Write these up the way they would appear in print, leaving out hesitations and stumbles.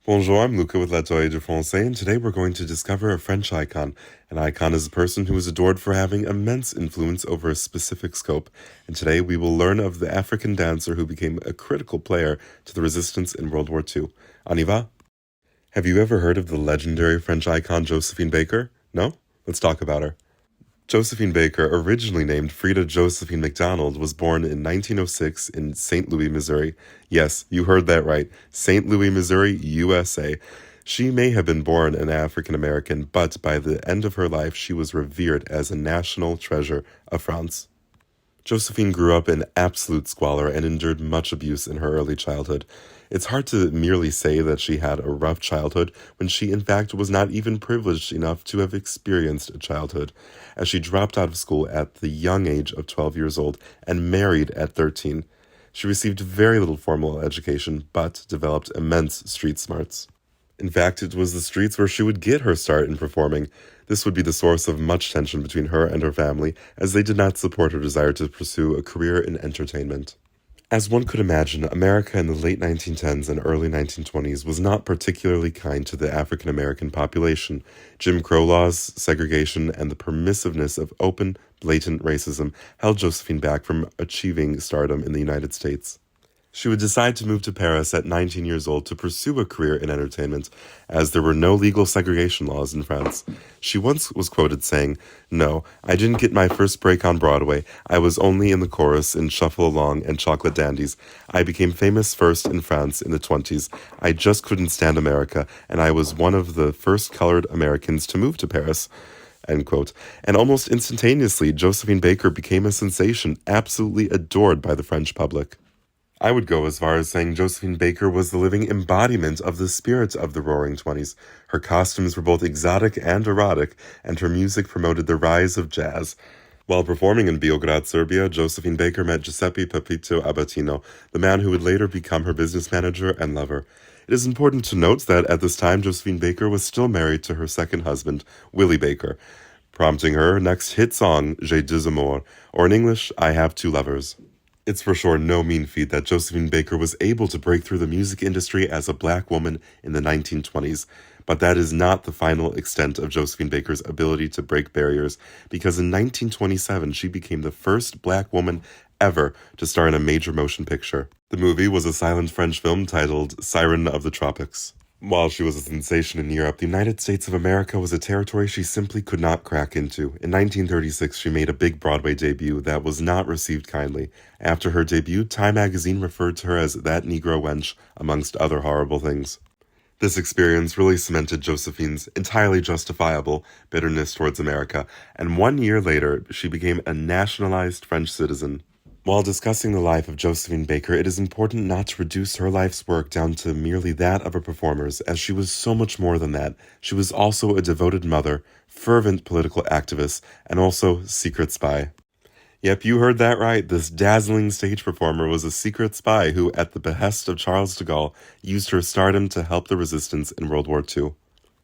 Bonjour, I'm Luka with l'Atelier de Français, and today we're going to discover a French icon. An icon is a person who is adored for having immense influence over a specific scope, and today we will learn of the African dancer who became a critical player to the resistance in World War II. On y va? Have you ever heard of the legendary French icon Josephine Baker? No? Let's talk about her. Josephine Baker, originally named Frida Josephine McDonald, was born in 1906 in St. Louis, Missouri. Yes, you heard that right. St. Louis, Missouri, USA. She may have been born an African American, but by the end of her life, she was revered as a national treasure of France. Josephine grew up in absolute squalor and endured much abuse in her early childhood. It's hard to merely say that she had a rough childhood when she in fact was not even privileged enough to have experienced a childhood, as she dropped out of school at the young age of 12 years old and married at 13. She received very little formal education, but developed immense street smarts. In fact, it was the streets where she would get her start in performing. This would be the source of much tension between her and her family, as they did not support her desire to pursue a career in entertainment. As one could imagine, America in the late 1910s and early 1920s was not particularly kind to the African American population. Jim Crow laws, segregation, and the permissiveness of open, blatant racism held Josephine back from achieving stardom in the United States. She would decide to move to Paris at 19 years old to pursue a career in entertainment, as there were no legal segregation laws in France. She once was quoted saying, "No, I didn't get my first break on Broadway. I was only in the chorus in Shuffle Along and Chocolate Dandies. I became famous first in France in the 20s. I just couldn't stand America, and I was one of the first colored Americans to move to Paris." End quote. And almost instantaneously, Josephine Baker became a sensation, absolutely adored by the French public. I would go as far as saying Josephine Baker was the living embodiment of the spirit of the Roaring Twenties. Her costumes were both exotic and erotic, and her music promoted the rise of jazz. While performing in Beograd, Serbia, Josephine Baker met Giuseppe Pepito Abatino, the man who would later become her business manager and lover. It is important to note that at this time, Josephine Baker was still married to her second husband, Willie Baker, prompting her next hit song, J'ai deux amours, or in English, I Have Two Lovers. It's for sure no mean feat that Josephine Baker was able to break through the music industry as a black woman in the 1920s, but that is not the final extent of Josephine Baker's ability to break barriers, because in 1927 she became the first black woman ever to star in a major motion picture. The movie was a silent French film titled Siren of the Tropics. While she was a sensation in Europe, the United States of America was a territory she simply could not crack into. In 1936, she made a big Broadway debut that was not received kindly. After her debut, Time magazine referred to her as that Negro wench, amongst other horrible things. This experience really cemented Josephine's entirely justifiable bitterness towards America, and 1 year later, she became a nationalized French citizen. While discussing the life of Josephine Baker, it is important not to reduce her life's work down to merely that of a performer's, as she was so much more than that. She was also a devoted mother, fervent political activist, and also secret spy. Yep, you heard that right. This dazzling stage performer was a secret spy who, at the behest of Charles de Gaulle, used her stardom to help the resistance in World War II.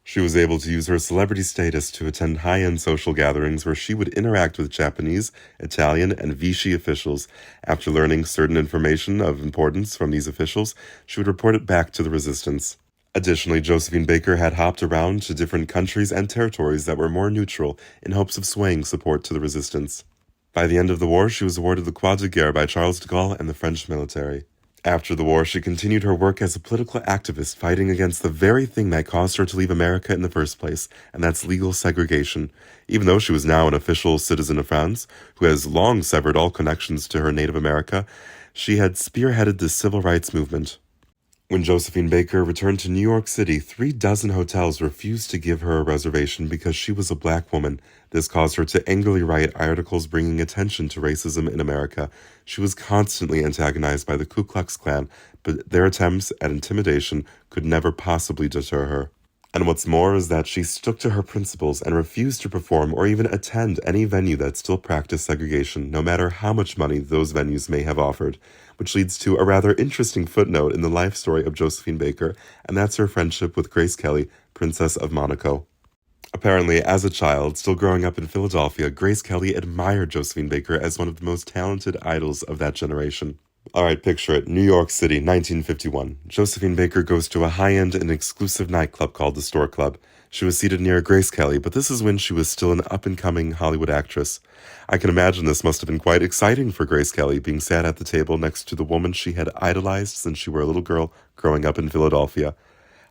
She was able to use her celebrity status to attend high-end social gatherings where she would interact with Japanese, Italian, and Vichy officials. After learning certain information of importance from these officials, she would report it back to the resistance. Additionally, Josephine Baker had hopped around to different countries and territories that were more neutral in hopes of swaying support to the resistance. By the end of the war, she was awarded the Croix de Guerre by Charles de Gaulle and the French military. After the war, she continued her work as a political activist, fighting against the very thing that caused her to leave America in the first place, and that's legal segregation. Even though she was now an official citizen of France, who has long severed all connections to her native America, she had spearheaded the civil rights movement. When Josephine Baker returned to New York City, 36 hotels refused to give her a reservation because she was a black woman. This caused her to angrily write articles bringing attention to racism in America. She was constantly antagonized by the Ku Klux Klan, but their attempts at intimidation could never possibly deter her. And what's more is that she stuck to her principles and refused to perform or even attend any venue that still practiced segregation, no matter how much money those venues may have offered. Which leads to a rather interesting footnote in the life story of Josephine Baker, and that's her friendship with Grace Kelly, Princess of Monaco. Apparently, as a child, still growing up in Philadelphia, Grace Kelly admired Josephine Baker as one of the most talented idols of that generation. Alright, picture it. New York City, 1951. Josephine Baker goes to a high-end and exclusive nightclub called the Store Club. She was seated near Grace Kelly, but this is when she was still an up-and-coming Hollywood actress. I can imagine this must have been quite exciting for Grace Kelly, being sat at the table next to the woman she had idolized since she were a little girl growing up in Philadelphia.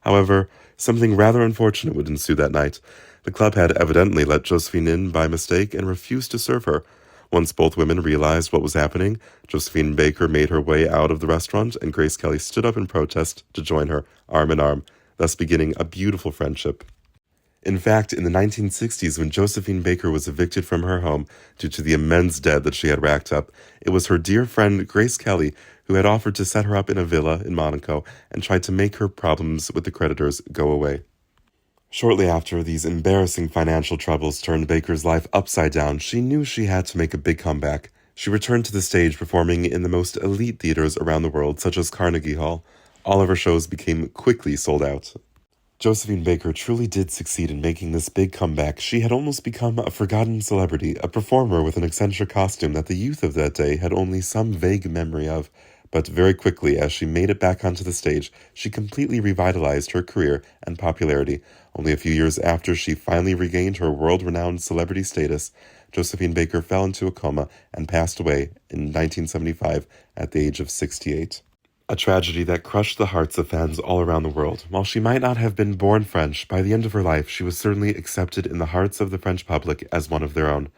However, something rather unfortunate would ensue that night. The club had evidently let Josephine in by mistake and refused to serve her. Once both women realized what was happening, Josephine Baker made her way out of the restaurant, and Grace Kelly stood up in protest to join her, arm in arm, thus beginning a beautiful friendship. In fact, in the 1960s, when Josephine Baker was evicted from her home due to the immense debt that she had racked up, it was her dear friend Grace Kelly who had offered to set her up in a villa in Monaco and tried to make her problems with the creditors go away. Shortly after these embarrassing financial troubles turned Baker's life upside down, she knew she had to make a big comeback. She returned to the stage, performing in the most elite theaters around the world, such as Carnegie Hall. All of her shows became quickly sold out. Josephine Baker truly did succeed in making this big comeback. She had almost become a forgotten celebrity, a performer with an eccentric costume that the youth of that day had only some vague memory of. But very quickly, as she made it back onto the stage, she completely revitalized her career and popularity. Only a few years after she finally regained her world-renowned celebrity status, Josephine Baker fell into a coma and passed away in 1975 at the age of 68. A tragedy that crushed the hearts of fans all around the world. While she might not have been born French, by the end of her life, she was certainly accepted in the hearts of the French public as one of their own.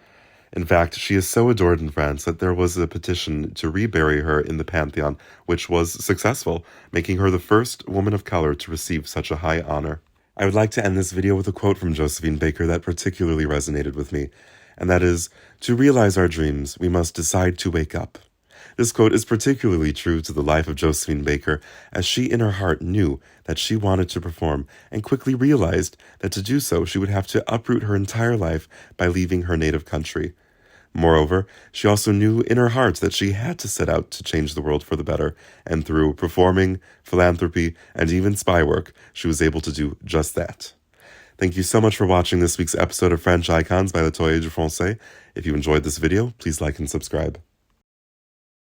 In fact, she is so adored in France that there was a petition to rebury her in the Pantheon, which was successful, making her the first woman of color to receive such a high honor. I would like to end this video with a quote from Josephine Baker that particularly resonated with me, and that is, "To realize our dreams, we must decide to wake up." This quote is particularly true to the life of Josephine Baker, as she in her heart knew that she wanted to perform, and quickly realized that to do so she would have to uproot her entire life by leaving her native country. Moreover, she also knew in her heart that she had to set out to change the world for the better, and through performing, philanthropy, and even spy work, she was able to do just that. Thank you so much for watching this week's episode of French Icons by L'Atoile du Français. If you enjoyed this video, please like and subscribe.